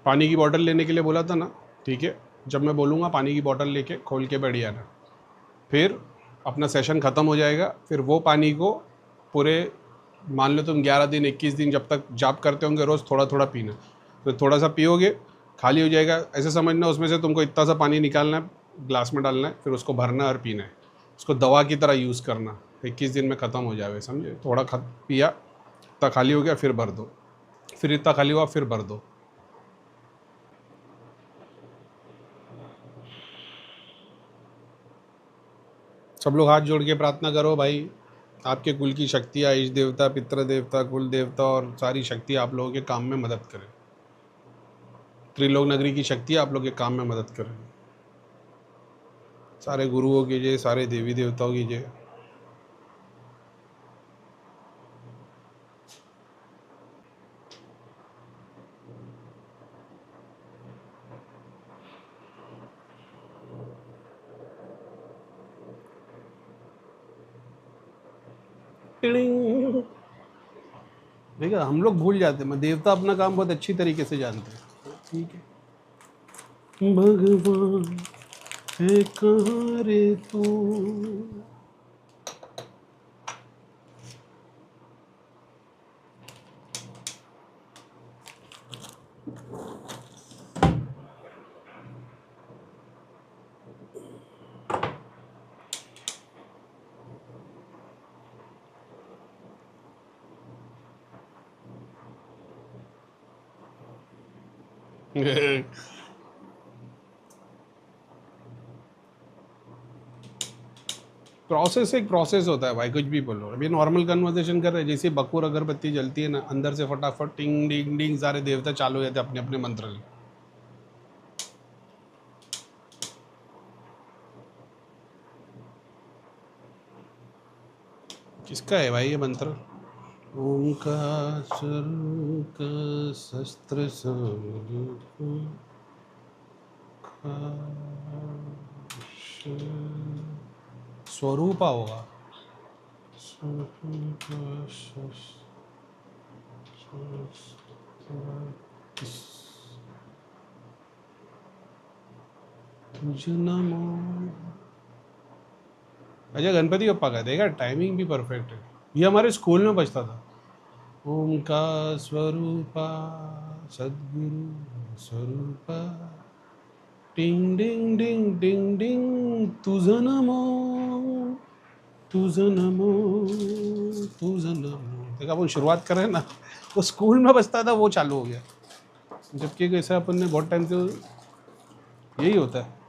पानी की बोतल लेने के लिए बोला था ना, ठीक है। जब मैं बोलूँगा पानी की बोतल लेके खोल के बैठ जाना। फिर अपना सेशन ख़त्म हो जाएगा, फिर वो पानी को पूरे, मान लो तुम 11 दिन 21 दिन जब तक जाप करते होंगे रोज़ थोड़ा थोड़ा पीना। तो थोड़ा सा पियोगे, खाली हो जाएगा, ऐसे समझना उसमें से तुमको इतना सा पानी निकालना है, ग्लास में डालना है, फिर उसको भरना है और पीना है। उसको दवा की तरह यूज़ करना। 21 दिन में ख़त्म हो जाए, समझे। थोड़ा पिया, इतना खाली हो गया, फिर भर दो, फिर इतना खाली हुआ, फिर भर दो। सब लोग हाथ जोड़ के प्रार्थना करो भाई, आपके कुल की शक्तियाँ, ईश देवता, पितृ देवता, कुल देवता और सारी शक्ति आप लोगों के काम में मदद करें। त्रिलोक नगरी की शक्ति आप लोग के काम में मदद करें। सारे गुरुओं की जय, सारे देवी देवताओं की जय। टिड़िंग। देखा, हम लोग भूल जाते हैं, देवता अपना काम बहुत अच्छी तरीके से जानते हैं। ठीक है। भगवान है कहाँ रे तू। प्रोसेस एक प्रोसेस होता है भाई, कुछ भी बोलो। अभी नॉर्मल कन्वर्सेशन कर रहे हैं, जैसे बकूर अगरबत्ती जलती है ना, अंदर से फटाफट टिंग डिंग डिंग सारे देवता चालू हो जाते हैं अपने अपने मंत्र ले। किसका है भाई ये मंत्र? ओंकार स्वरूप शस्त्र स्वरूपा होगा। अच्छा, गणपति बप्पा का देखा, टाइमिंग भी परफेक्ट है। ये हमारे स्कूल में बजता था। ओंकार स्वरूपा सद्गुरु स्वरूपा, टिंग डिंग डिंग डिंग डिंग, तुझं नमो, तुझं नमो, तुझं नमो। देखा, वो शुरुआत कर रहे हैं ना, वो स्कूल में बजता था, वो चालू हो गया। जबकि कैसे अपन ने बहुत टाइम से, यही होता है।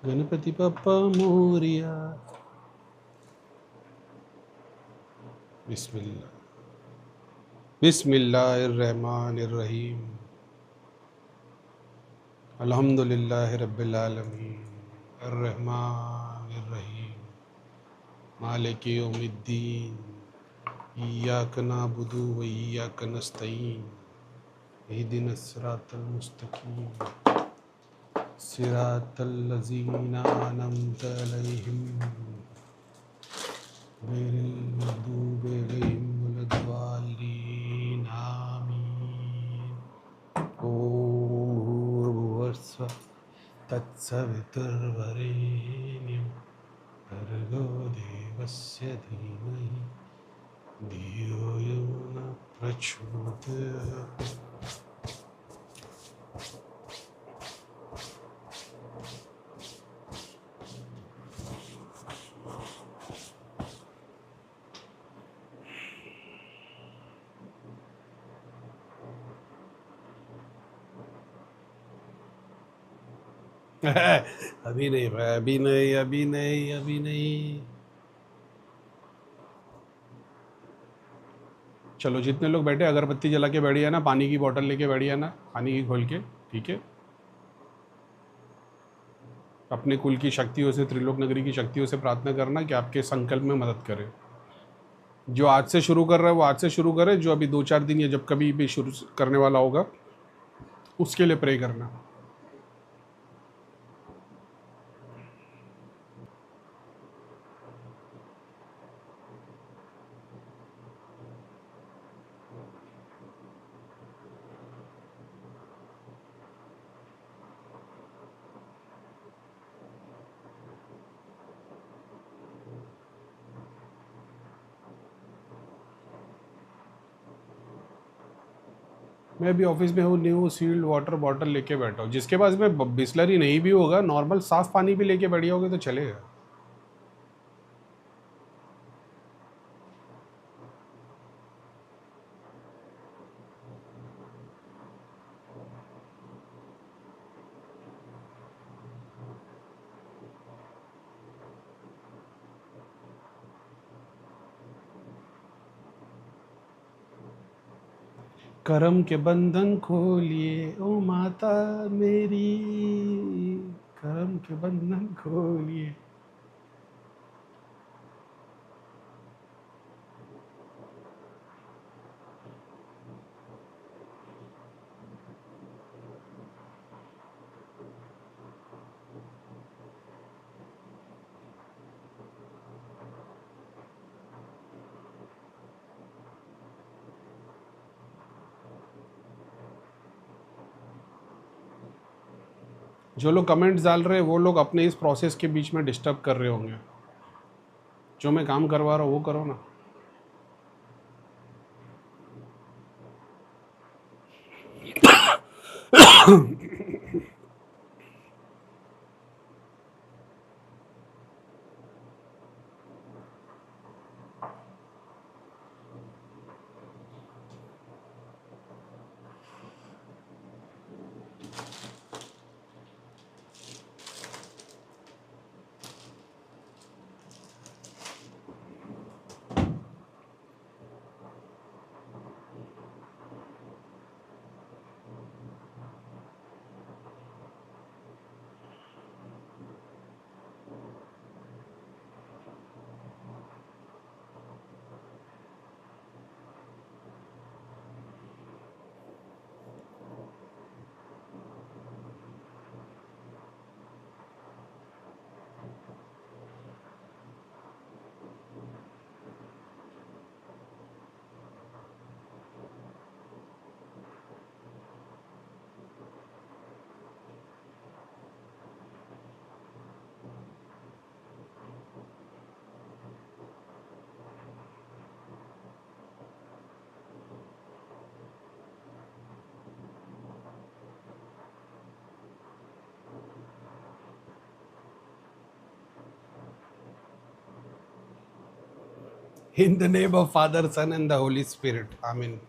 गणपति पप्पा मोरिया। बिस्मिल्लाह, बिस्मिल्लाहिर्रहमानिर्रहीम, अल्हम्दुलिल्लाहि रब्बिल आलमीन, अर्रहमानिर्रहीम, मालिकि यौमिद्दीन, इय्याक नअबुदु व इय्याक नस्तईन, इहदिनस सिरातल मुस्तकीम, सिरातल लज़ीना अनअमत अलैहिम गैरिल मग़दूबि अलैहिम वलद्दाल्लीन, आमीन। ओम भूर्भुवस्सुः तत्सवितुर्वरेण्यं भर्गो देवस्य धीमहि धियो यो न प्रचोदयात्। अभी नहीं भाई, अभी नहीं, अभी नहीं, अभी नहीं। चलो, जितने लोग बैठे अगरबत्ती जला के बैठ जाना, पानी की बोतल लेके बैठ जाना, पानी की खोल के, ठीक है। अपने कुल की शक्तियों से, त्रिलोक नगरी की शक्तियों से प्रार्थना करना कि आपके संकल्प में मदद करे। जो आज से शुरू कर रहा है वो आज से शुरू करे, जो अभी 2-4 दिन या जब कभी भी शुरू करने वाला होगा उसके लिए प्रे करना। मैं भी ऑफिस में हूँ, न्यू सील्ड वाटर बॉटल लेके बैठा हूँ। जिसके पास में बिस्लरी नहीं भी होगा, नॉर्मल साफ पानी भी लेके बैठ जाओगे तो चलेगा। करम के बंधन खोलिए ओ माता मेरी, करम के बंधन खोलिए। जो लोग कमेंट्स डाल रहे हैं वो लोग अपने इस प्रोसेस के बीच में डिस्टर्ब कर रहे होंगे। जो मैं काम करवा रहा हूँ वो करो ना। In the name of Father, Son and the Holy Spirit. Amen.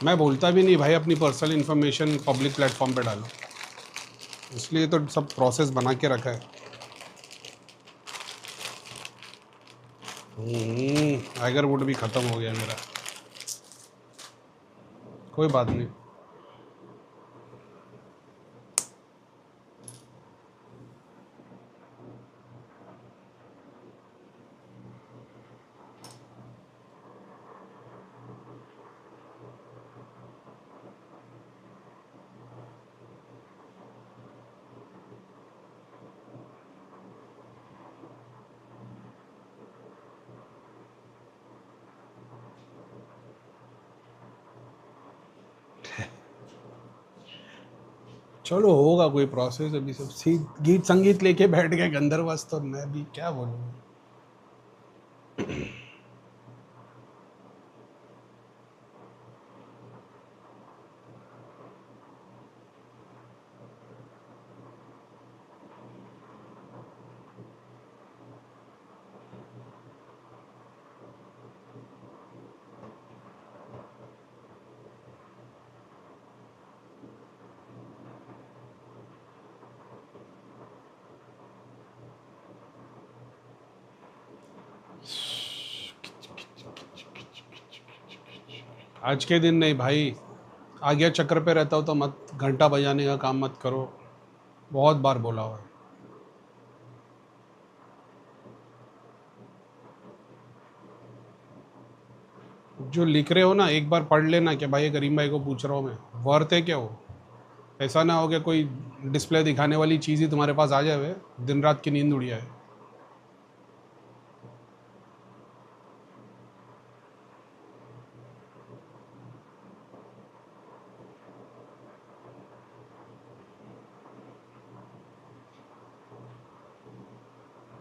मैं बोलता भी नहीं भाई अपनी पर्सनल इन्फॉर्मेशन पब्लिक प्लेटफॉर्म पे डालो, इसलिए तो सब प्रोसेस बना के रखा है। टाइगर वुड भी ख़त्म हो गया मेरा, कोई बात नहीं। चलो होगा कोई प्रोसेस, अभी सब गीत संगीत लेके बैठ गए गंधर्वस, तो मैं भी क्या बोलूँ। आज के दिन नहीं भाई, आ गया चक्कर पे रहता हो तो मत घंटा बजाने का काम मत करो, बहुत बार बोला हुआ है। जो लिख रहे हो ना एक बार पढ़ लेना कि भाई करीम भाई को पूछ रहा हूँ मैं, वर्थ है क्या वो? ऐसा ना हो कि कोई डिस्प्ले दिखाने वाली चीज़ ही तुम्हारे पास आ जाए, दिन रात की नींद उड़ जाए।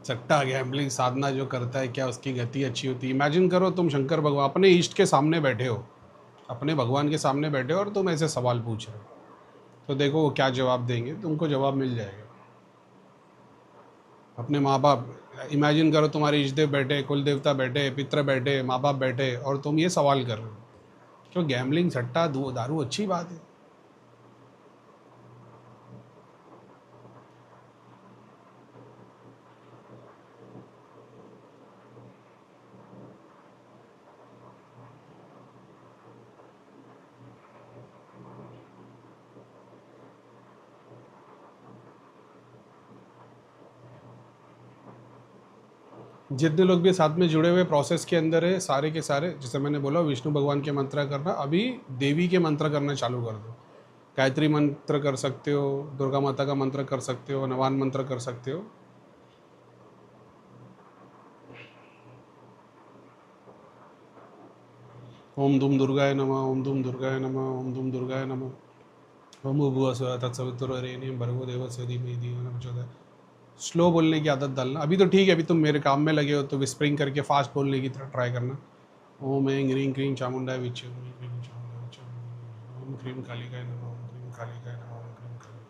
सट्टा गैम्बलिंग साधना जो करता है क्या उसकी गति अच्छी होती है? इमेजिन करो तुम शंकर भगवान अपने इष्ट के सामने बैठे हो, अपने भगवान के सामने बैठे हो और तुम ऐसे सवाल पूछ रहे हो, तो देखो वो क्या जवाब देंगे, तुमको जवाब मिल जाएगा। अपने माँ बाप, इमेजिन करो तुम्हारे इष्ट देव बैठे, कुल देवता बैठे, पितर बैठे, माँ बाप बैठे और तुम ये सवाल कर रहे हो। क्यों गैम्बलिंग सट्टा दारू अच्छी बात है। जितने लोग भी साथ में जुड़े हुए प्रोसेस के अंदर है, सारे के सारे, जैसे मैंने बोला विष्णु भगवान के मंत्र करना, अभी देवी के मंत्र करना चालू कर दो। गायत्री मंत्र कर सकते हो, दुर्गा माता का मंत्र कर सकते हो, नवान मंत्र कर सकते हो। ओम धूम दुर्गाय नमः, ओम धूम दुर्गाय नमः, ओम धूम दुर्गाय नमः, ओम भुवः स्वः तत्सवितुर्वरेण्यं भर्गो देवस्य धीमहि धियो न प्रचोदयात्। स्लो बोलने की आदत डालना। अभी तो ठीक है, अभी तुम मेरे काम में लगे हो तो विस्परिंग करके फास्ट बोलने की तरह ट्राई करना। ओम ऐं ह्रीं क्लीं चामुंडाय विच्चे, ओम ऐं क्लीं चामुंडाय विच्चे, ओम क्लीं कालिकाय नमः, ओम क्लीं कालिकाय नमः, ओम क्लीं कालिकाय।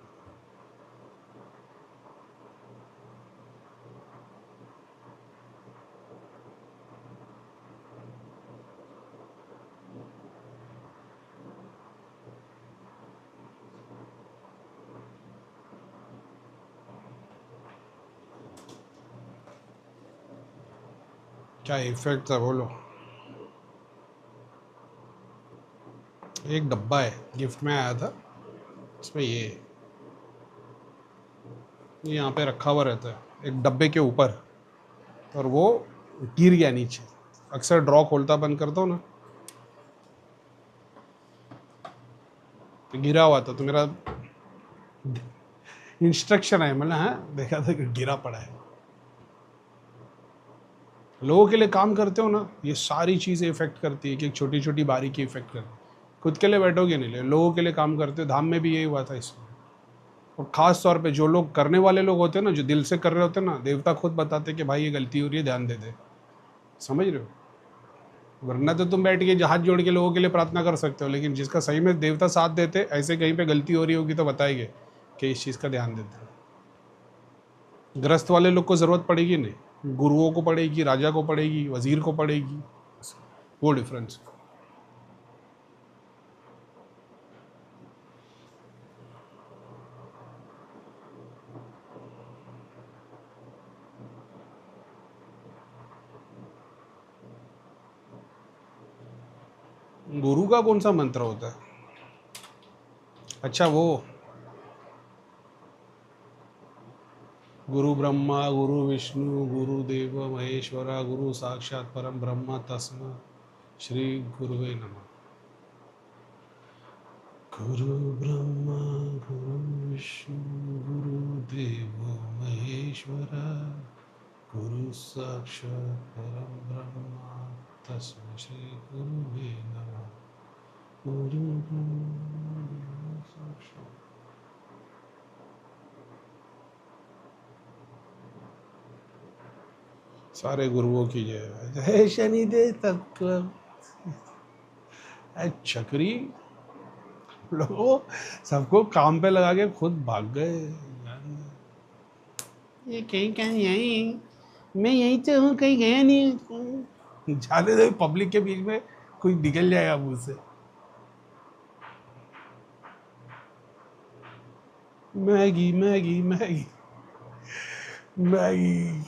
क्या इफेक्ट था बोलो? एक डब्बा है, गिफ्ट में आया था, इसमें ये यहाँ पे रखा हुआ रहता है एक डब्बे के ऊपर, और वो गिर गया नीचे। अक्सर ड्रॉ खोलता बंद करता हूँ ना, तो गिरा हुआ था, तो मेरा इंस्ट्रक्शन है, मैंने हाँ देखा था कि गिरा पड़ा है। लोगों के लिए काम करते हो ना, ये सारी चीज़ें इफेक्ट करती है कि एक छोटी छोटी बारीकी इफेक्ट करती है। खुद के लिए बैठोगे नहीं, ले लोगों के लिए काम करते हो। धाम में भी यही हुआ था इसमें। और ख़ास तौर पे जो लोग करने वाले लोग होते हैं ना, जो दिल से कर रहे होते हैं ना, देवता खुद बताते हैं कि भाई ये गलती हो रही है, ध्यान दे दे। समझ रहे हो? वरना तो तुम बैठ के हाथ जोड़ के लोगों के लिए प्रार्थना कर सकते हो, लेकिन जिसका सही में देवता साथ देते, ऐसे कहीं पे गलती हो रही होगी तो बताएंगे कि इस चीज़ का ध्यान देते हैं। ग्रस्त वाले लोग को ज़रूरत पड़ेगी नहीं, गुरुओं को पड़ेगी, राजा को पड़ेगी, वजीर को पड़ेगी, वो डिफरेंस। गुरु का कौन सा मंत्र होता है? अच्छा वो गुरु ब्रह्मा गुरु विष्णु गुरु देव महेश्वरा गुरु साक्षात परम ब्रह्म तस्मै श्री गुरुवे नमः। गुरु ब्रह्मा गुरु विष्णु गुरु देव महेश्वरा गुरु साक्षात परम ब्रह्म तस्मै श्री गुरुवे नमः। गुरु ब्रह्मा गुरु साक्षात। सारे गुरुओं की जय। जय शनिदेव तक चक्री लोगों, सबको काम पे लगा के खुद भाग गए। ये कहीं कहीं यहीं, मैं यहीं तो हूँ, कहीं गया नहीं। जाने दे, पब्लिक के बीच में कोई निकल जाएगा मुंह से। Maggi Maggi Maggi Maggi.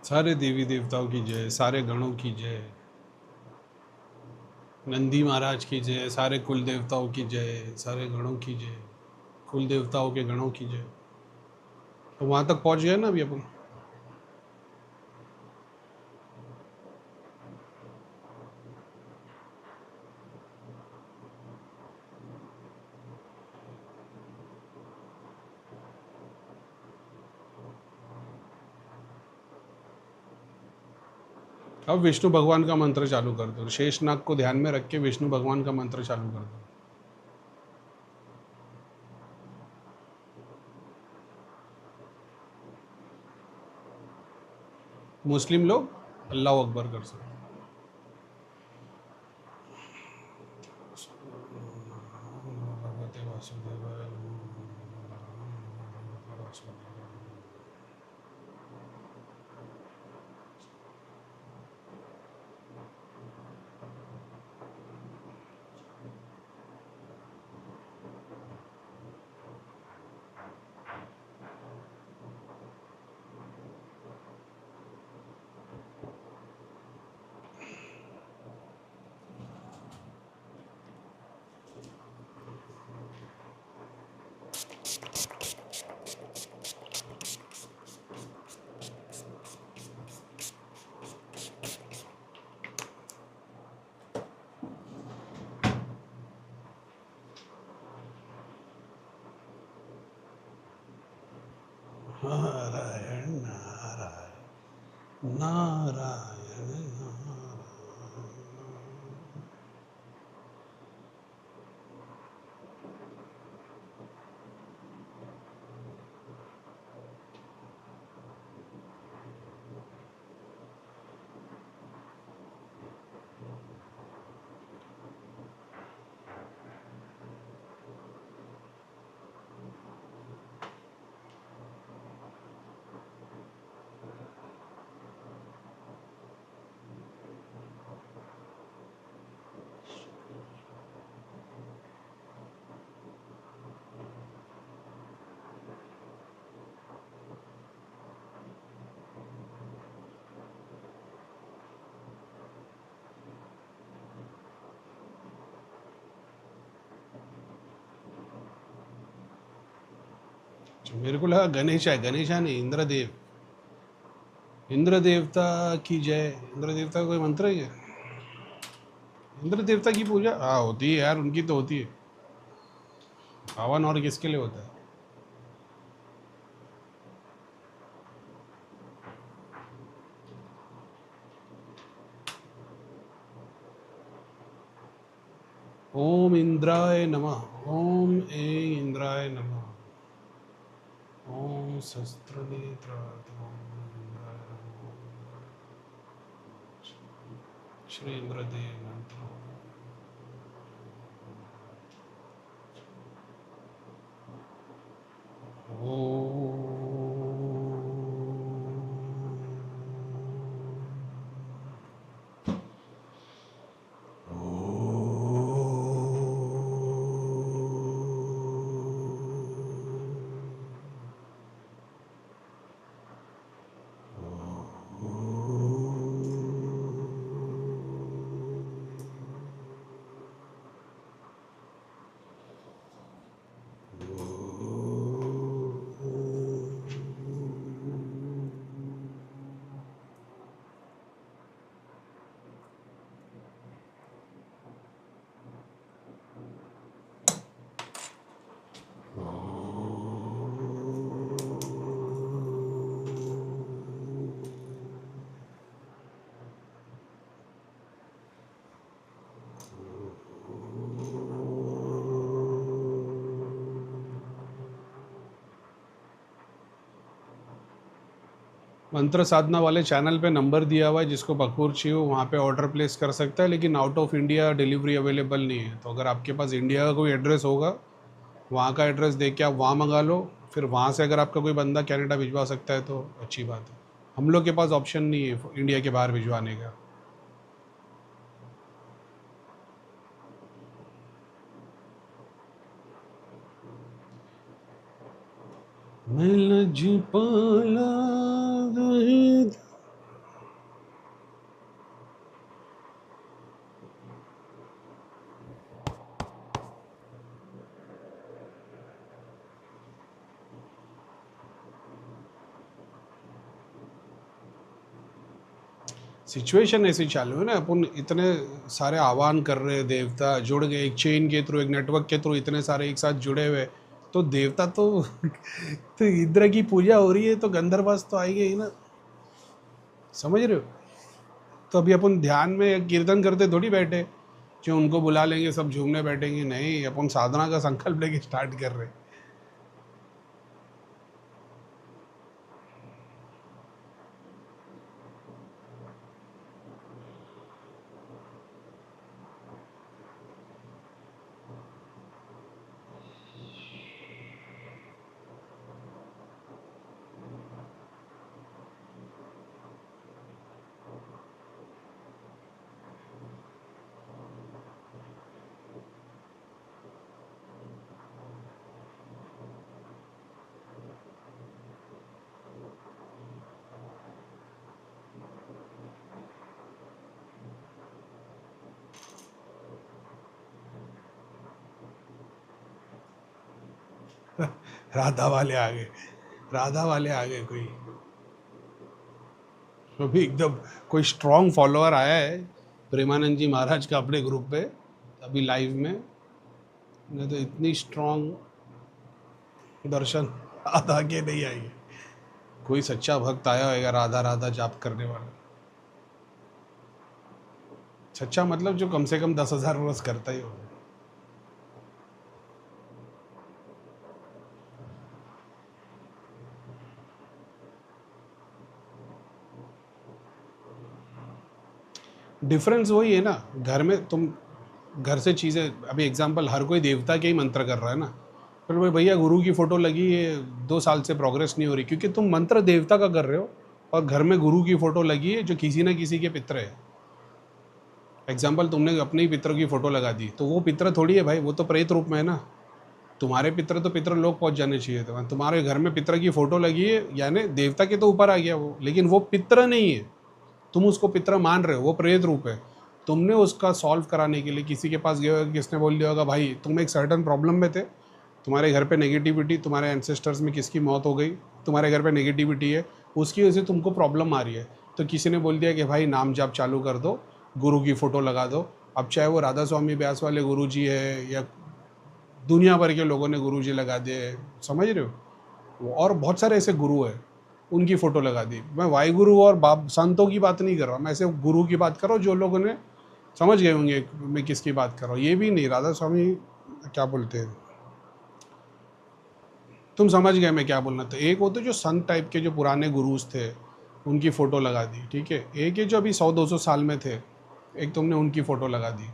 सारे देवी देवताओं की जय, सारे गणों की जय, नंदी महाराज की जय, सारे कुल देवताओं की जय, सारे गणों की जय, कुल देवताओं के गणों की जय। तो वहां तक पहुंच गए ना अभी अपन। अब विष्णु भगवान का मंत्र चालू कर दो, शेषनाग को ध्यान में रख के विष्णु भगवान का मंत्र चालू कर दो। मुस्लिम लोग अल्लाह अकबर कर सकते। भगवते वासुदेवाय नमः। नारायण नारायण नारायण नारायण। मेरे को लगा गणेश है, गणेशा नहीं, इंद्रदेव। इंद्र देवता की जय। इंद्र देवता का कोई मंत्र है क्या? इंद्र देवता की पूजा हाँ होती है यार, उनकी तो होती है। हवन और किसके लिए होता है? ओम इंद्राय नमः। ओम ए इंद्राय नमः। ओम शस्त्र नेत्राय नमः। श्री इंद्रदेव मंत्र। मंत्र साधना वाले चैनल पे नंबर दिया हुआ है, जिसको बखूर चाहिए हो वहाँ पे ऑर्डर प्लेस कर सकता है, लेकिन out of India delivery available नहीं है। तो अगर आपके पास इंडिया का कोई एड्रेस होगा, वहाँ का एड्रेस दे के आप वहाँ मंगा लो। फिर वहाँ से अगर आपका कोई बंदा कनाडा भिजवा सकता है तो अच्छी बात है। हम लोग के पास ऑप्शन नहीं है इंडिया के बाहर भिजवाने का। मैं लज पाला सिचुएशन ऐसी चालू है ना, अपन इतने सारे आह्वान कर रहे हैं, देवता जुड़ गए एक चेन के थ्रू, एक नेटवर्क के थ्रू, इतने सारे एक साथ जुड़े हुए, तो देवता तो इंद्र की पूजा हो रही है तो गंधर्वास तो आएंगे ही ना, समझ रहे हो। तो अभी अपन ध्यान में कीर्तन करते थोड़ी बैठे जो उनको बुला लेंगे सब झूमने बैठेंगे, नहीं, अपन साधना का संकल्प लेके स्टार्ट कर रहे हैं। राधा वाले आ गए, राधा वाले आ गए कोई, अभी एकदम कोई स्ट्रॉन्ग फॉलोअर आया है प्रेमानंद जी महाराज का अपने ग्रुप पे अभी लाइव में, नहीं तो इतनी स्ट्रॉन्ग दर्शन राधा के नहीं आएंगे। कोई सच्चा भक्त आया होगा राधा राधा जाप करने वाला, सच्चा मतलब जो कम से कम 10,000 वर्ष करता ही होगा। डिफरेंस वही है ना, घर में तुम घर से चीज़ें, अभी एग्जांपल हर कोई देवता के ही मंत्र कर रहा है ना, फिर भाई भैया गुरु की फ़ोटो लगी है 2 साल से प्रोग्रेस नहीं हो रही, क्योंकि तुम मंत्र देवता का कर रहे हो और घर में गुरु की फ़ोटो लगी है जो किसी ना किसी के पितर है। एग्जाम्पल तुमने अपने ही पितर की फ़ोटो लगा दी, तो वो पितर थोड़ी है भाई, वो तो प्रेत रूप में है ना। तुम्हारे पितर तो पितर लोग पहुंच जाने चाहिए थे, तुम्हारे घर में पितर की फ़ोटो लगी है यानी देवता के तो ऊपर आ गया वो, लेकिन वो पितर नहीं है, तुम उसको पितर मान रहे हो, वो प्रेत रूप है। तुमने उसका सॉल्व कराने के लिए किसी के पास गए होगा, किसने बोल दिया होगा भाई तुम एक सर्टन प्रॉब्लम में थे, तुम्हारे घर पे नेगेटिविटी, तुम्हारे एंसेस्टर्स में किसकी मौत हो गई, तुम्हारे घर पे नेगेटिविटी है, उसकी वजह से तुमको प्रॉब्लम आ रही है, तो किसी ने बोल दिया कि भाई नाम जाप चालू कर दो, गुरु की फ़ोटो लगा दो। अब चाहे वो राधा स्वामी ब्यास वाले गुरु जी है या दुनिया भर के लोगों ने गुरु जी लगा दिए, समझ रहे हो, और बहुत सारे ऐसे गुरु है उनकी फ़ोटो लगा दी। मैं वाहिगुरु और बाप संतों की बात नहीं कर रहा, मैं ऐसे गुरु की बात कर रहा हूँ जो लोगों ने समझ गए होंगे मैं किसकी बात कर रहा हूँ। ये भी नहीं, राधा स्वामी क्या बोलते हैं, तुम समझ गए मैं क्या बोलना था। एक होते जो संत टाइप के जो पुराने गुरुज थे उनकी फ़ोटो लगा दी, ठीक है। एक है जो अभी 100-200 साल में थे, एक तुमने उनकी फ़ोटो लगा दी।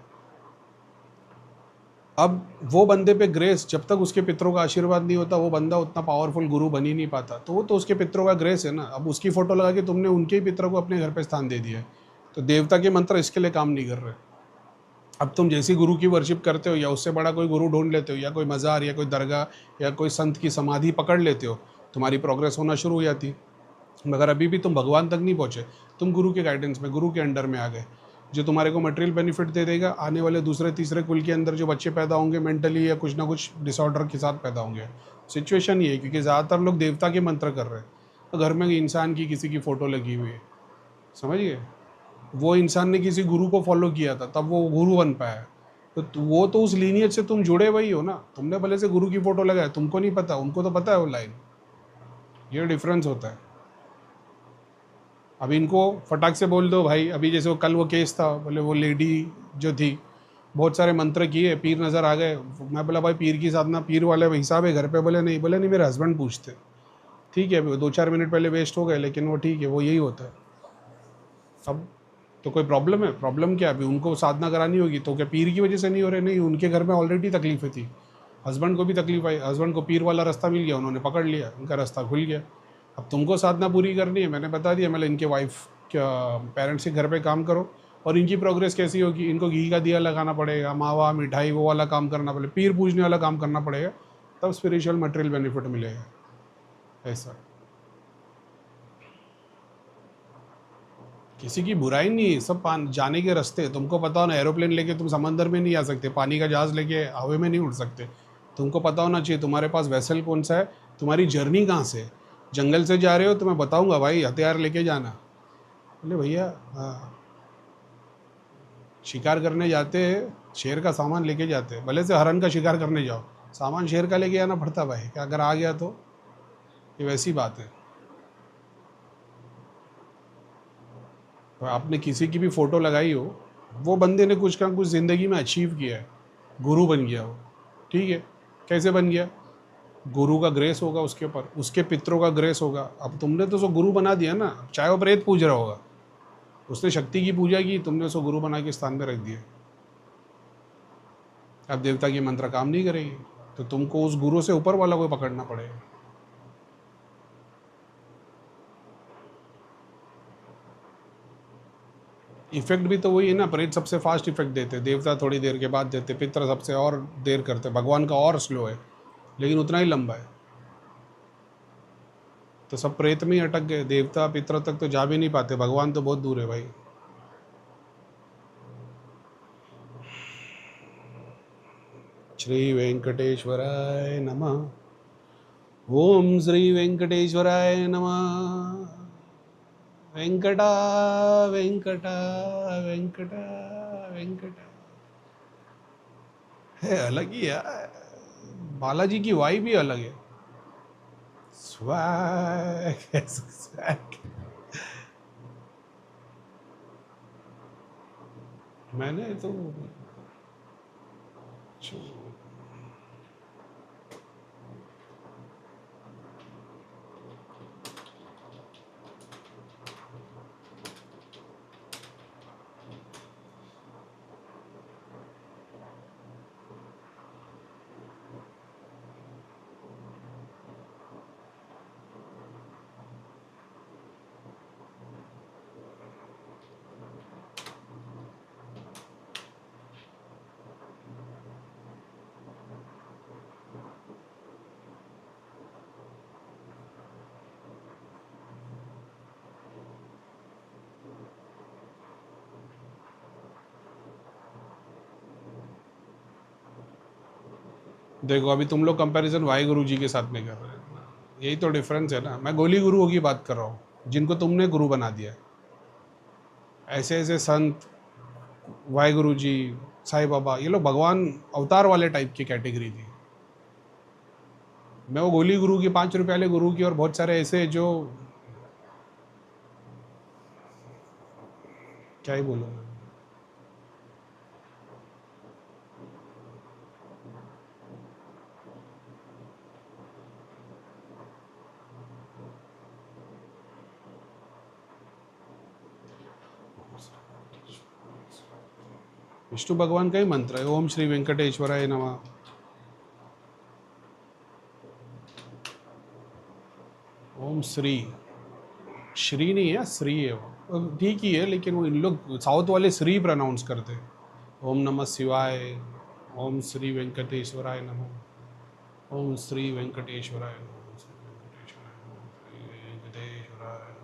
अब वो बंदे पे ग्रेस, जब तक उसके पितरों का आशीर्वाद नहीं होता वो बंदा उतना पावरफुल गुरु बन ही नहीं पाता, तो वो तो उसके पितरों का ग्रेस है ना। अब उसकी फ़ोटो लगा के तुमने उनके ही पितरों को अपने घर पे स्थान दे दिया है, तो देवता के मंत्र इसके लिए काम नहीं कर रहे। अब तुम जैसी गुरु की वर्शिप करते हो या उससे बड़ा कोई गुरु ढूंढ लेते हो या कोई मज़ार या कोई दरगाह या कोई संत की समाधि पकड़ लेते हो, तुम्हारी प्रोग्रेस होना शुरू हो जाती। मगर अभी भी तुम भगवान तक नहीं पहुँचे, तुम गुरु के गाइडेंस में, गुरु के अंडर में आ गए, जो तुम्हारे को मटेरियल बेनिफिट दे देगा। आने वाले दूसरे तीसरे कुल के अंदर जो बच्चे पैदा होंगे मेंटली या कुछ ना कुछ डिसऑर्डर के साथ पैदा होंगे। सिचुएशन ये है क्योंकि ज़्यादातर लोग देवता के मंत्र कर रहे हैं, तो घर में इंसान की किसी की फ़ोटो लगी हुई है, समझ गए। वो इंसान ने किसी गुरु को फॉलो किया था तब वो गुरु बन पाया, तो वो तो उस लीनियज से तुम जुड़े हुए ही हो ना। तुमने भले से गुरु की फ़ोटो लगाया, तुमको नहीं पता, उनको तो पता है वो लाइन। ये डिफरेंस होता है। अब इनको फटाक से बोल दो भाई, अभी जैसे वो कल वो केस था, बोले वो लेडी जो थी बहुत सारे मंत्र किए, पीर नज़र आ गए। मैं बोला भाई पीर की साधना पीर वाले हिसाब है घर पे, बोले नहीं मेरे हस्बैंड पूछते। ठीक है, 2-4 मिनट पहले वेस्ट हो गए, लेकिन वो ठीक है, वो यही होता है। अब तो कोई प्रॉब्लम है, प्रॉब्लम क्या, अभी उनको साधना करानी होगी तो क्या पीर की वजह से नहीं हो रहे, नहीं, उनके घर में ऑलरेडी तकलीफें थी, हस्बैंड को भी तकलीफ आई, हस्बैंड को पीर वाला रास्ता मिल गया, उन्होंने पकड़ लिया, उनका रास्ता खुल गया। अब तुमको साधना पूरी करनी है, मैंने बता दिया, मतलब इनके वाइफ क्या पेरेंट्स के घर पे काम करो, और इनकी प्रोग्रेस कैसी होगी, इनको घी का दिया लगाना पड़ेगा, मावा मिठाई वो वाला काम करना पड़ेगा, पीर पूजने वाला काम करना पड़ेगा, तब स्पिरिचुअल मटेरियल बेनिफिट मिलेगा। ऐसा किसी की बुराई नहीं है, सब जाने के रास्ते। तुमको पता हो ना, एरोप्लेन लेके तुम समंदर में नहीं आ सकते, पानी का जहाज़ लेके हवा में नहीं उड़ सकते। तुमको पता होना चाहिए तुम्हारे पास वेसल कौन सा है, तुम्हारी जर्नी कहाँ से। जंगल से जा रहे हो तो मैं बताऊंगा भाई हथियार लेके जाना, बोले भैया शिकार करने जाते शेर का सामान लेके जाते, भले से हरन का शिकार करने जाओ, सामान शेर का लेके आना पड़ता भाई, कि अगर आ गया तो ये वैसी बात है। तो आपने किसी की भी फ़ोटो लगाई हो, वो बंदे ने कुछ ना कुछ ज़िंदगी में अचीव किया है, गुरु बन गया वो, ठीक है। कैसे बन गया? गुरु का ग्रेस होगा उसके ऊपर, उसके पितरों का ग्रेस होगा। अब तुमने तो उसको गुरु बना दिया ना, चाहे वो प्रेत पूज रहा होगा, उसने शक्ति की पूजा की, तुमने उसको गुरु बना के स्थान में रख दिया। अब देवता की मंत्र काम नहीं करेगी, तो तुमको उस गुरु से ऊपर वाला को पकड़ना पड़ेगा। इफेक्ट भी तो वही है ना, प्रेत सबसे फास्ट इफेक्ट देते, देवता थोड़ी देर के बाद देते, पितर सबसे और देर करते, भगवान का और स्लो है लेकिन उतना ही लंबा है। तो सब प्रेत में ही अटक गए, देवता पितर तक तो जा भी नहीं पाते, भगवान तो बहुत दूर है भाई। श्री वेंकटेश्वराय नमः। ओम श्री वेंकटेश्वराय नमः। वेंकटा वेंकटा वेंकटा वेंकटा है, अलग ही है। बालाजी की वाई भी अलग है। Swag swag. मैंने तो देखो, अभी तुम लोग कंपैरिजन वाहे गुरु जी के साथ में कर रहे हैं, यही तो डिफरेंस है ना। मैं गोली गुरुओं की बात कर रहा हूँ जिनको तुमने गुरु बना दिया। ऐसे ऐसे संत, वाहे गुरु जी, साईं बाबा, ये लोग भगवान अवतार वाले टाइप की कैटेगरी थी। मैं वो गोली गुरु की, 5 रुपए वाले गुरु की, और बहुत सारे ऐसे जो, क्या ही बोलूँ मैं। विष्णु भगवान का ही मंत्र है, ओम श्री वेंकटेश्वराय नमः। ओम श्री, श्री नहीं है, श्री है वो, ठीक ही है, लेकिन वो इन लोग साउथ वाले श्री प्रोनाउंस करते हैं। ओम नमः शिवाय, ओम श्री वेंकटेश्वराय नमः, ओम श्री वेंकटेश्वराय नमः, श्री वेंकटेश्वराय नमः, श्री वेंकटेश्वराय नमः।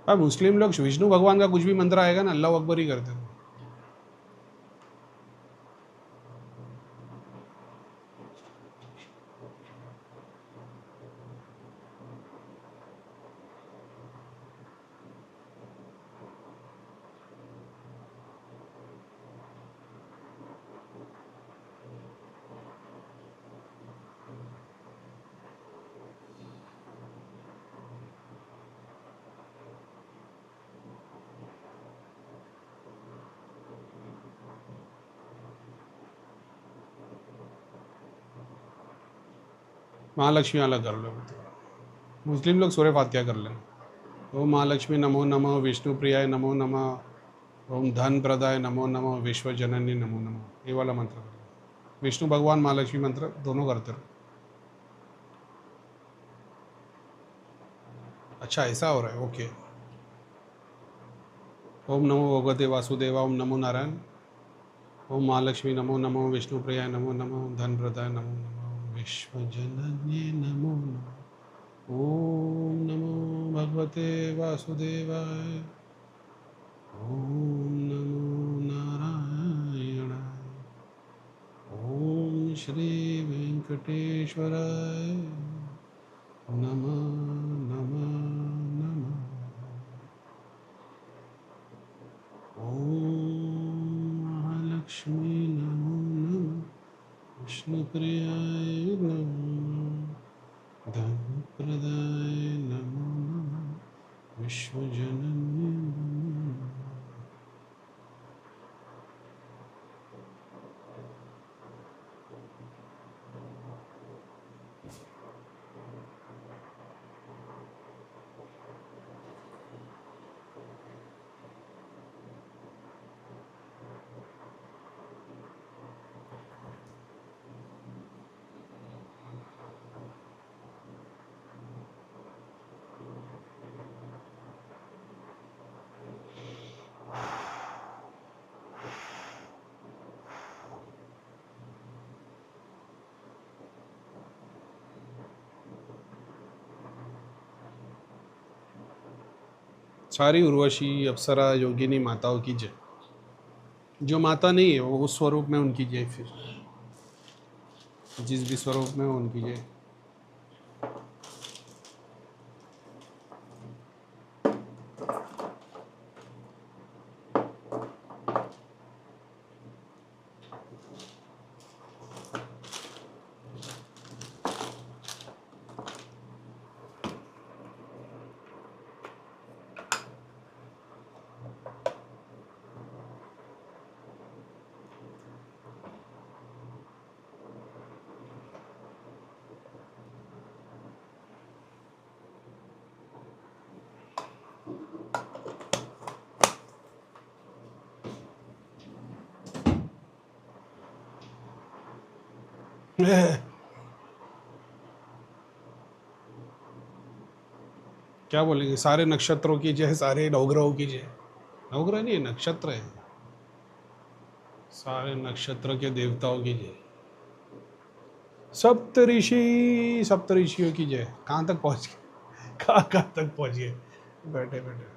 अब मुस्लिम लोग विष्णु भगवान का कुछ भी मंत्र आएगा ना, अल्लाह अकबर ही करते हैं। महालक्ष्मी वाला कर लो, मुस्लिम लोग सूर्य फातिहा कर लें। ओम महालक्ष्मी नमो नमः, विष्णु प्रियाय नमो नमः, ओम धन प्रदाय नमो नमः, विश्व जननी नमो नमः, ये वाला मंत्र करो। विष्णु भगवान महालक्ष्मी मंत्र दोनों करते रहो। अच्छा, ऐसा हो रहा है, ओके। ओम नमो भगवते वासुदेवा, ओम नमो नारायण, ओम महालक्ष्मी नमो नमः, विष्णु प्रियाय नमो नमः, धन प्रदाय नमो नमः, विश्व जननी नमो नमः, ओम नमो भगवते वासुदेवाय, ओम नमो श्री वेंकटेश्वराय नमः नमः नमः। ओम महालक्ष्मी नमो नमः, विष्णुप्रियाय नमः, धनप्रदाय नमो नमः, विश्वजनन्य नमः। सारी उर्वशी अप्सरा योगिनी माताओं की जय। जो माता नहीं है वो उस स्वरूप में उनकी जय, फिर जिस भी स्वरूप में हो उनकी जय। क्या बोलेंगे, सारे नक्षत्रों की जय, सारे नवग्रहों की जय। नवग्रह नहीं, नक्षत्र है, सारे नक्षत्र के देवताओं की जय। सप्तऋषि, सप्तऋषियों की जय। कहाँ तक पहुँच गए, कहाँ तक पहुँच गए, बैठे बैठे।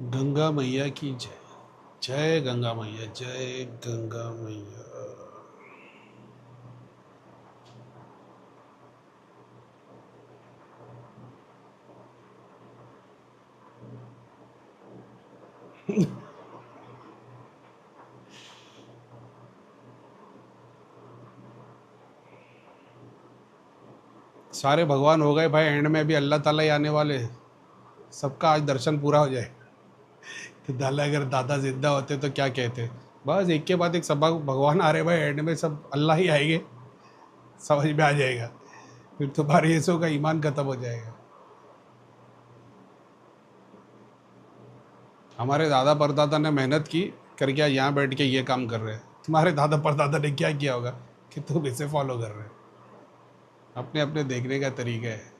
गंगा मैया की जय। जय गंगा मैया, जय गंगा मैया। सारे भगवान हो गए भाई, एंड में अभी अल्लाह ताला ही आने वाले हैं। सबका आज दर्शन पूरा हो जाए। तो दादा, अगर दादा जिंदा होते तो क्या कहते, बस एक के बाद एक सब भगवान आ रहे भाई, एंड में सब अल्लाह ही आएंगे, समझ में आ जाएगा। फिर तुम्हारे येसु का ईमान खत्म हो जाएगा। हमारे दादा परदादा ने मेहनत की करके आज यहाँ बैठ के ये काम कर रहे हैं। तुम्हारे दादा परदादा ने क्या किया होगा कि तुम इसे फॉलो कर रहे हो। अपने अपने देखने का तरीका है।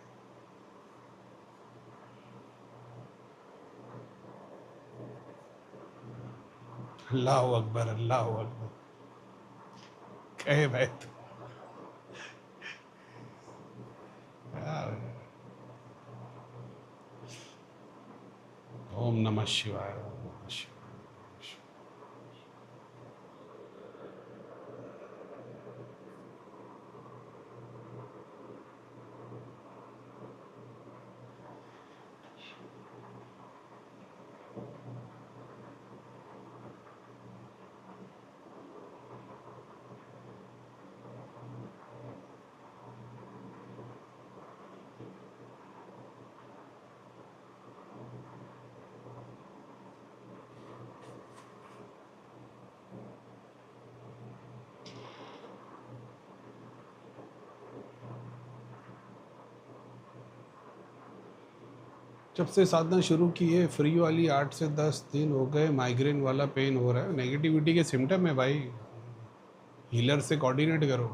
अल्लाह अकबर, अल्लाह अकबर। कहे भाई तो यार, ओम नमः शिवाय, ओम नमः शिवाय। जब से साधना शुरू की है फ्री वाली 8 से 10 दिन हो गए, माइग्रेन वाला पेन हो रहा है। नेगेटिविटी के सिम्टम है भाई, हीलर से कोऑर्डिनेट करो।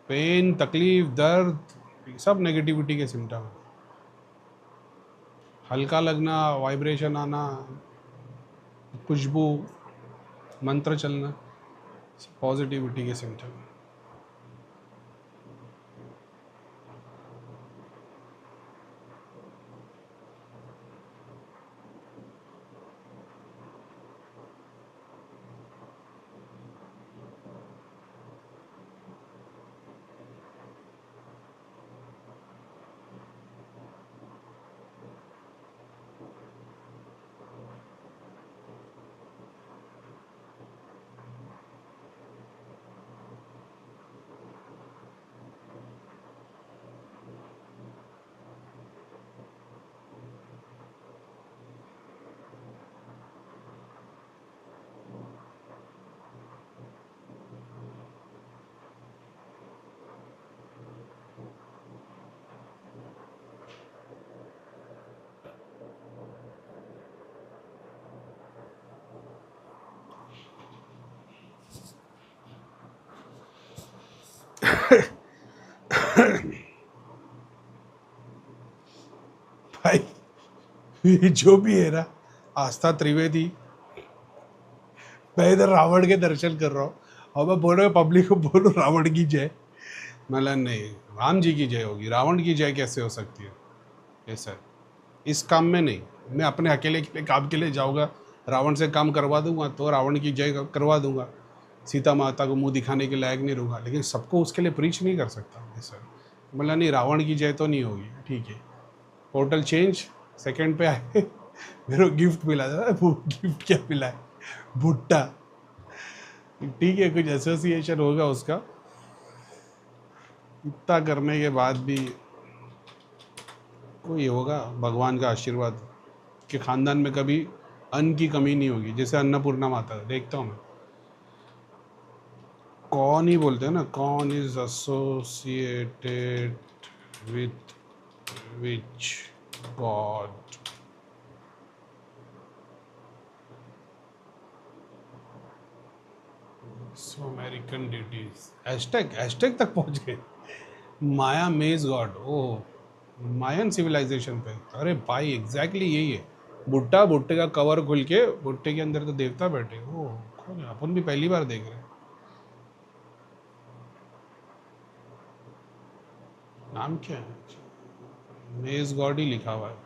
पेन, तकलीफ, दर्द, सब नेगेटिविटी के सिम्टम है। हल्का लगना, वाइब्रेशन आना, खुशबू, मंत्र चलना, पॉजिटिविटी के सिम्टम है। भाई ये जो भी है ना, आस्था त्रिवेदी, मैं इधर रावण के दर्शन कर रहा हूँ और मैं बोल रहा हूँ पब्लिक को, बोलो रावण की जय। मतलब नहीं, राम जी की जय होगी, रावण की जय कैसे हो सकती है? ये सर, इस काम में नहीं। मैं अपने अकेले के काम के लिए जाऊँगा, रावण से काम करवा दूंगा तो रावण की जय करवा दूंगा, सीता माता को मुंह दिखाने के लायक नहीं रहूँगा, लेकिन सबको उसके लिए प्रीच नहीं कर सकता। ये सर बोला नहीं, रावण की जय तो नहीं होगी। ठीक है, पोर्टल चेंज, सेकंड पे आए, मेरे को गिफ्ट मिला था। वो गिफ्ट क्या मिला है? भुट्टा। ठीक है, कुछ एसोसिएशन होगा उसका। इतना करने के बाद भी कोई होगा भगवान का आशीर्वाद कि खानदान में कभी अन्न की कमी नहीं होगी। जैसे अन्नपूर्णा माता देखता हूँ मैं, कौन ही बोलते हैं ना, कौन is associated with which God. So American deities, hashtag hashtag तक पहुंच गए। माया मेज गॉड, ओह मायन सिविलाइजेशन पे। अरे भाई एग्जैक्टली यही है। भुट्टा, भुट्टे का कवर खुल के, भुट्टे के अंदर तो देवता बैठे। ओह, कौन है? अपन भी पहली बार देख रहे हैं। नाम क्या है? मेज गॉड ही लिखा हुआ है।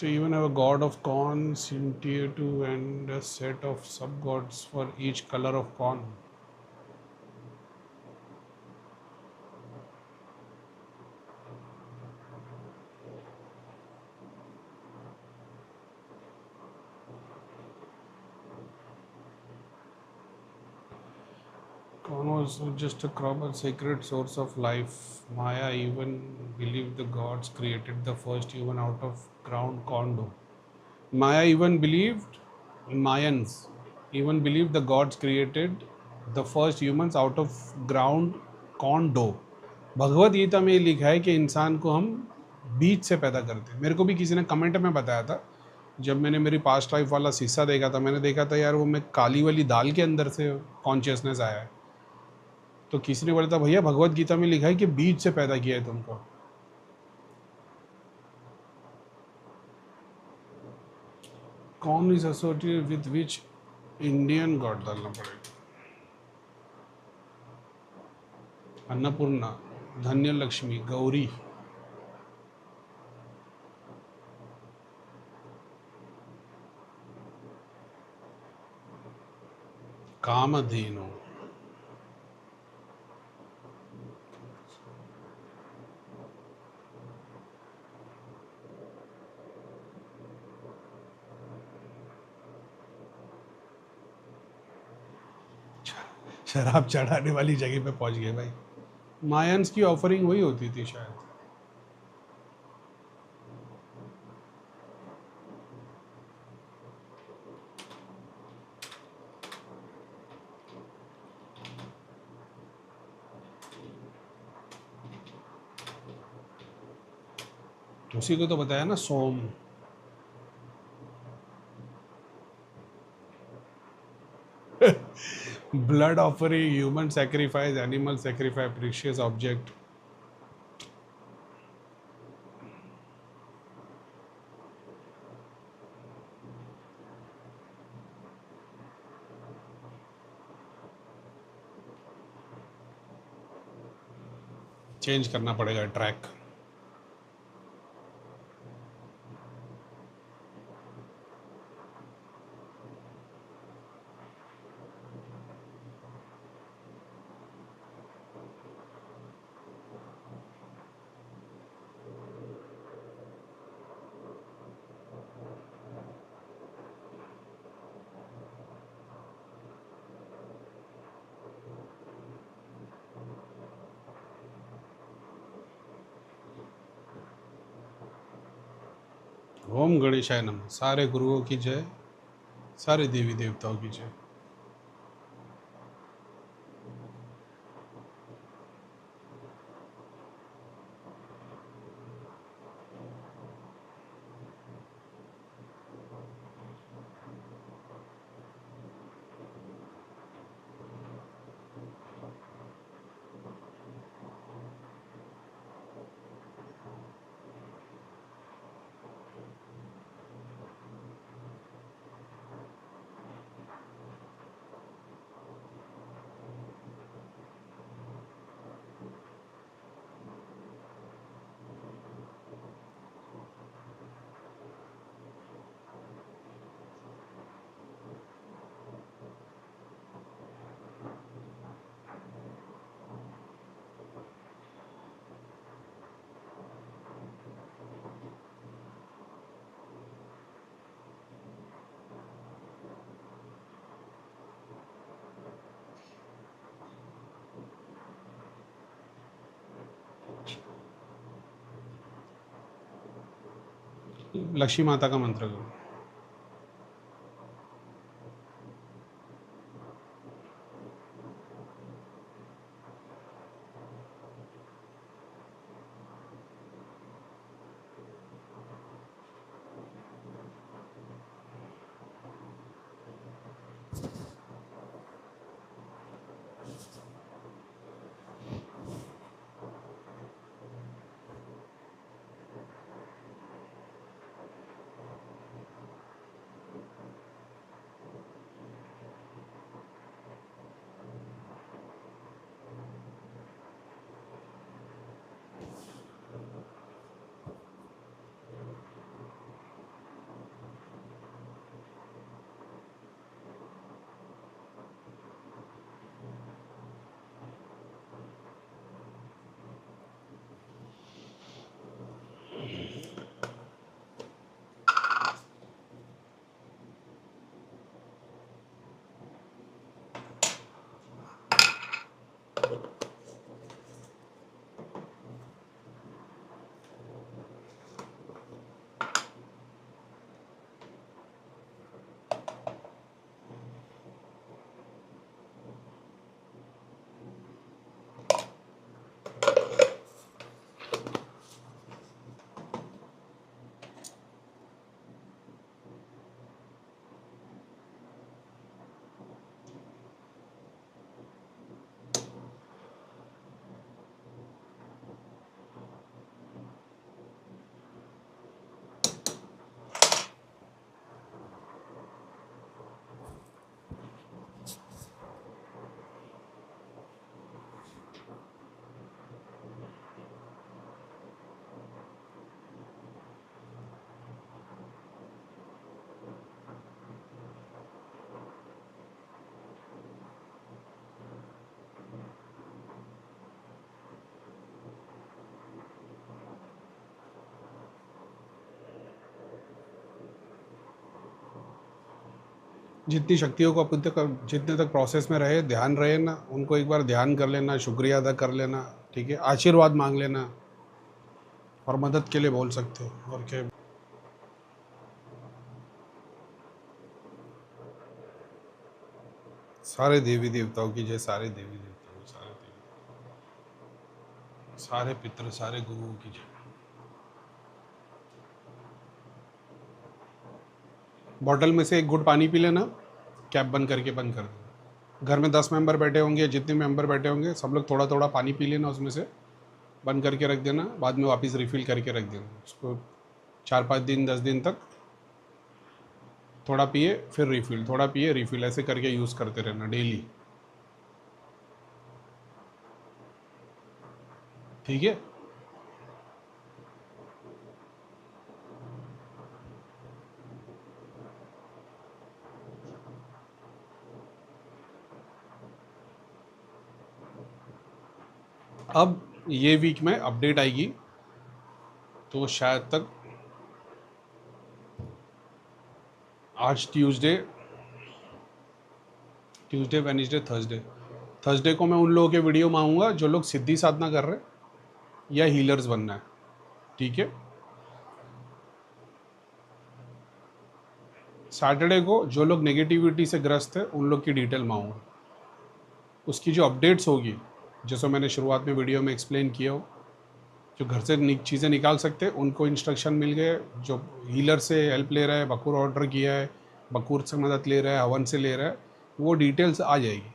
To even have a god of corn, tier 2, and a set of sub gods for each color of corn. Corn was not just a crop, a sacred source of life. Maya even believed the gods created the first human out of ground corn dough. Maya even believed, Mayans even believed the gods created the first humans out of ground corn dough. Bhagavad Gita में ये लिखा है कि इंसान को हम बीज से पैदा करते हैं। मेरे को भी किसी ने कमेंट में बताया था जब मैंने मेरी पास्ट लाइफ वाला शीशा देखा था, मैंने देखा था यार वो मैं काली वाली दाल के अंदर से कॉन्शियसनेस आया है। तो किसी ने बोला था भैया भगवत गीता में लिखा है कि बीज से पैदा किया है तुमको। कौन is associated with which Indian God डालना पड़ेगा। अन्नपूर्णा, धन्य लक्ष्मी, गौरी, कामधेनु। शराब चढ़ाने वाली जगह पे पहुंच गए भाई। मायंस की ऑफरिंग वही होती थी शायद। उसी को तो बताया ना, सोम। Blood offering, human sacrifice, animal sacrifice, precious object. Change करना पड़ेगा ट्रैक। ओम गणेशाय नमः। सारे गुरुओं की जय, सारे देवी देवताओं की जय। लक्ष्मी माता का मंत्र करो। जितनी शक्तियों को अपन तक जितने तक प्रोसेस में रहे, ध्यान रहे ना, उनको एक बार ध्यान कर लेना, शुक्रिया अदा कर लेना, ठीक है, आशीर्वाद मांग लेना और मदद के लिए बोल सकते हो। और क्या, सारे देवी देवताओं की जय, सारे देवी देवताओं की, सारे पितृ, सारे गुरुओं की जय। बॉटल में से एक घुट पानी पी लेना, कैप बंद करके बंद कर देना। घर में 10 मेंबर बैठे होंगे, जितने मेंबर बैठे होंगे सब लोग थोड़ा थोड़ा पानी पी लेना, उसमें से बंद करके रख देना, बाद में वापस रिफ़िल करके रख देना उसको। 4-5 दिन 10 दिन तक थोड़ा पिए फिर रिफ़िल, थोड़ा पिए रिफ़िल, ऐसे करके यूज़ करते रहना डेली, ठीक है। अब ये वीक में अपडेट आएगी, तो शायद तक आज ट्यूसडे वेडनेसडे थर्सडे को मैं उन लोगों के वीडियो मांगूंगा जो लोग सिद्धि साधना कर रहे हैं या हीलर्स बनना है, ठीक है। सैटरडे को जो लोग नेगेटिविटी से ग्रस्त है उन लोग की डिटेल मांगूंगा। उसकी जो अपडेट्स होगी, जैसे मैंने शुरुआत में वीडियो में एक्सप्लेन किया हो, जो घर से चीज़ें निकाल सकते हैं उनको इंस्ट्रक्शन मिल गए, जो हीलर से हेल्प ले रहा है, बकूर ऑर्डर किया है, बकूर से मदद ले रहा है, हवन से ले रहा है, वो डिटेल्स आ जाएगी।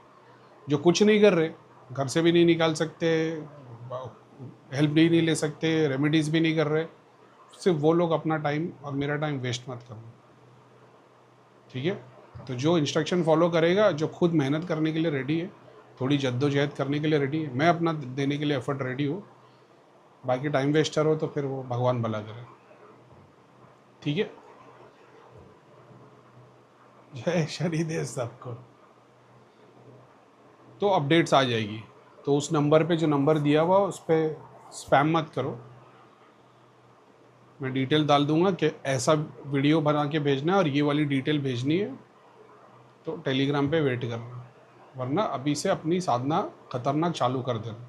जो कुछ नहीं कर रहे, घर से भी नहीं निकाल सकते, हेल्प भी नहीं ले सकते, रेमेडीज़ भी नहीं कर रहे, सिर्फ वो लोग अपना टाइम और मेरा टाइम वेस्ट मत करना, ठीक है। तो जो इंस्ट्रक्शन फॉलो करेगा, जो खुद मेहनत करने के लिए रेडी है, थोड़ी जद्दोजहद करने के लिए रेडी है, मैं अपना देने के लिए एफर्ट रेडी हूँ, बाकी टाइम वेस्टर हो तो फिर वो भगवान भला करे, ठीक है। जय शनिदेव सबको। तो अपडेट्स आ जाएगी, तो उस नंबर पे जो नंबर दिया हुआ उस पर स्पैम मत करो, मैं डिटेल डाल दूंगा कि ऐसा वीडियो बना के भेजना है और ये वाली डिटेल भेजनी है, तो टेलीग्राम पे वेट करना, वरना अभी से अपनी साधना खतरनाक चालू कर देना।